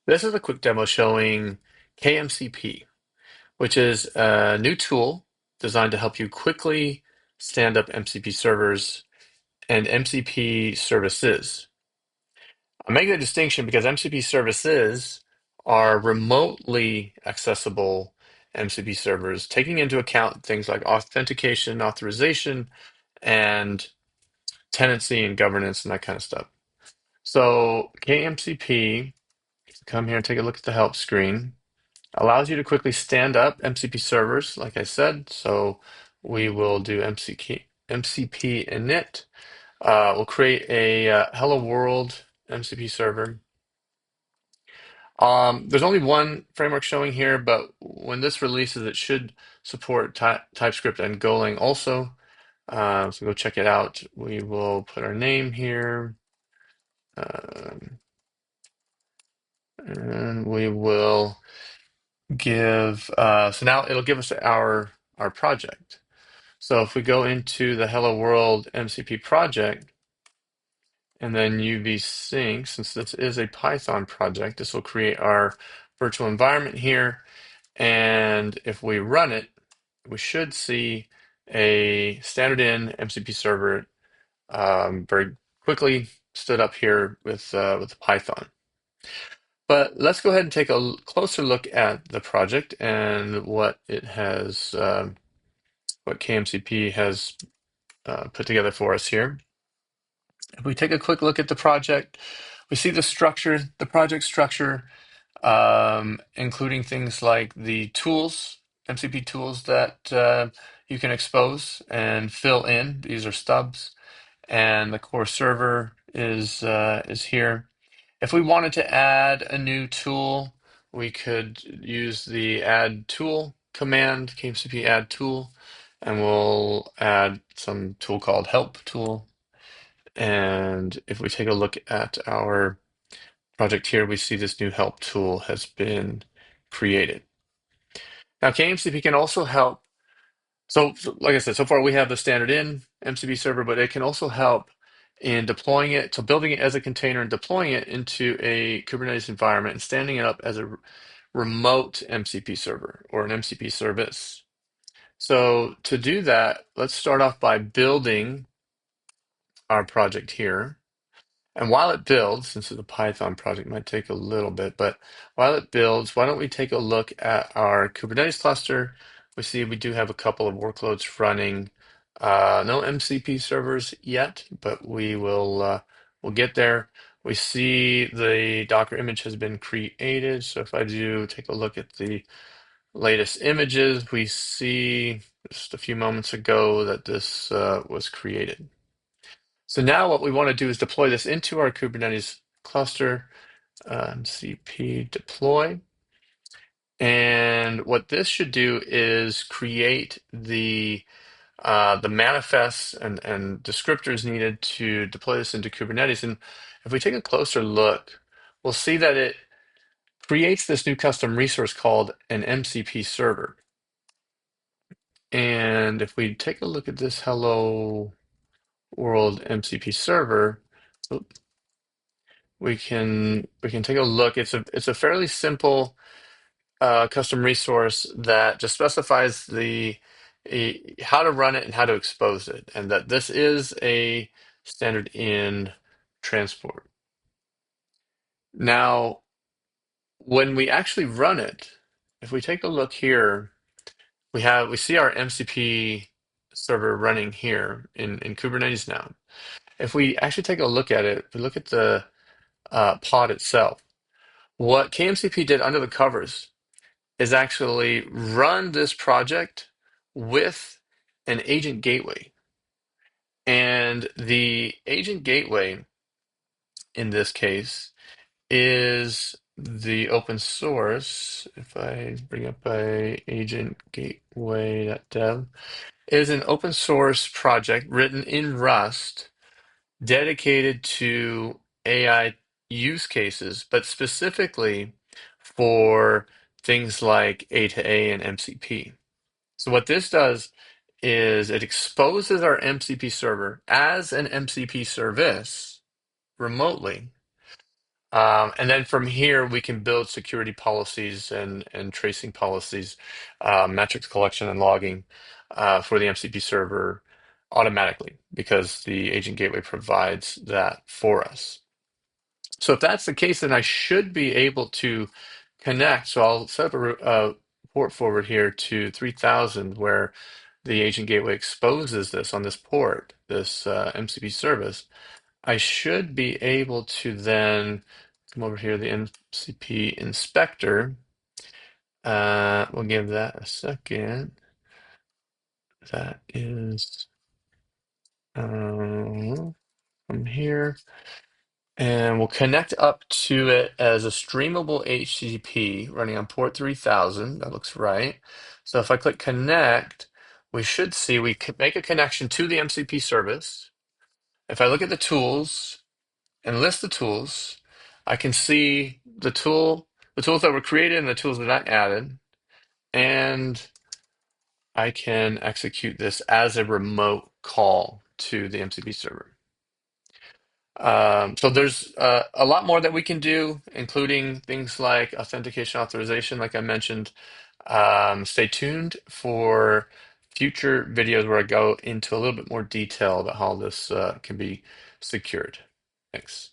This is a quick demo showing KMCP, which is a new tool designed to help you quickly stand up MCP servers and MCP services. I'm making a distinction because MCP services are remotely accessible MCP servers, taking into account things like authentication, authorization, and tenancy and governance and that kind of stuff. So KMCP, come here and take a look at the help screen. Allows you to quickly stand up MCP servers, like I said. So we will do MCP init. We'll create a hello world MCP server. There's only one framework showing here, but when this releases, it should support TypeScript and Golang also. So go check it out. We will put our name here. Um, and we will give, so now it'll give us our project. So if we go into the Hello World MCP project and then UV-sync, since this is a Python project, this will create our virtual environment here. And if we run it, we should see a standard in MCP server very quickly stood up here with Python. But let's go ahead and take a closer look at the project and what it has, what KMCP has put together for us here. If we take a quick look at the project, we see the structure, the project structure, including things like the tools, MCP tools that you can expose and fill in. These are stubs, and the core server is here. If we wanted to add a new tool, we could use the add tool command, KMCP add tool, and we'll add some tool called help tool. And if we take a look at our project here, we see this new help tool has been created. Now, KMCP can also help. So like I said, so far we have the standard in MCP server, but it can also help in deploying it, so building it as a container and deploying it into a Kubernetes environment and standing it up as a remote MCP server or an MCP service. So to do that, let's start off by building our project here. And while it builds, since it's a Python project, it might take a little bit, but while it builds, why don't we take a look at our Kubernetes cluster? We see we do have a couple of workloads running. No MCP servers yet, but we'll get there. We see the Docker image has been created. So if I do take a look at the latest images, we see just a few moments ago that this was created. So now what we want to do is deploy this into our Kubernetes cluster, MCP deploy. And what this should do is create the manifests and descriptors needed to deploy this into Kubernetes. And if we take a closer look, we'll see that it creates this new custom resource called an MCP server. And if we take a look at this Hello World MCP server, we can take a look. It's a fairly simple custom resource that just specifies how to run it and how to expose it, and that this is a standard in transport. Now, when we actually run it, if we take a look here, we see our MCP server running here in Kubernetes now. If we actually take a look at it, if we look at the pod itself, what KMCP did under the covers is actually run this project with an agent gateway. And the agent gateway in this case is the open source. If I bring up a agent gateway.dev, is an open source project written in Rust dedicated to AI use cases, but specifically for things like A to A and MCP. So what this does is it exposes our MCP server as an MCP service remotely, And then from here, we can build security policies and tracing policies, metrics collection and logging for the MCP server automatically because the agent gateway provides that for us. So if that's the case, then I should be able to connect. So I'll set up a port forward here to 3000 where the agent gateway exposes this on this port, this MCP service. I should be able to then come over here, the MCP inspector. We'll give that a second. That is from here. And we'll connect up to it as a streamable HTTP running on port 3000. That looks right. So if I click connect, we should see we could make a connection to the MCP service. If I look at the tools and list the tools, I can see the tools that were created and the tools that I added, and I can execute this as a remote call to the MCP server. So there's a lot more that we can do, including things like authentication authorization, like I mentioned. Stay tuned for future videos where I go into a little bit more detail about how this can be secured. Thanks.